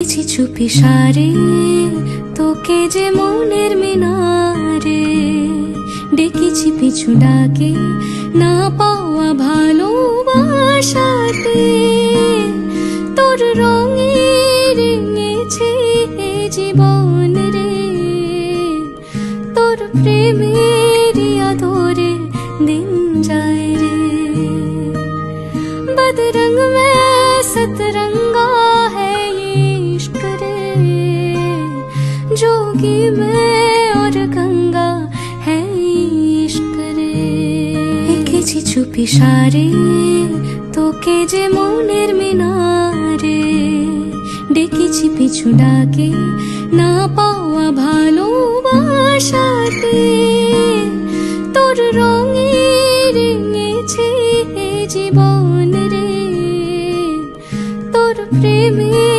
চুপি সারে তোকে যে মনের মিনারে ডেকেছি পিছু ডাকে না পাওয়া ভালোবাসাতে তোর রঙে রেঙেছে জীবন রে তোর প্রেমের আদরে दिन जाए रे बदरंग में सतरंगा है ये इश्क रे जोगी में और गंगा है इश्क रे एकेছি চুপি সারে তোকে যে মনের মিনারে ডেকেছি পিছু ডাকে না পাওয়া ভালোবাসাতে তোর রঙে রেঙেছে জীবন রে তোর প্রেমে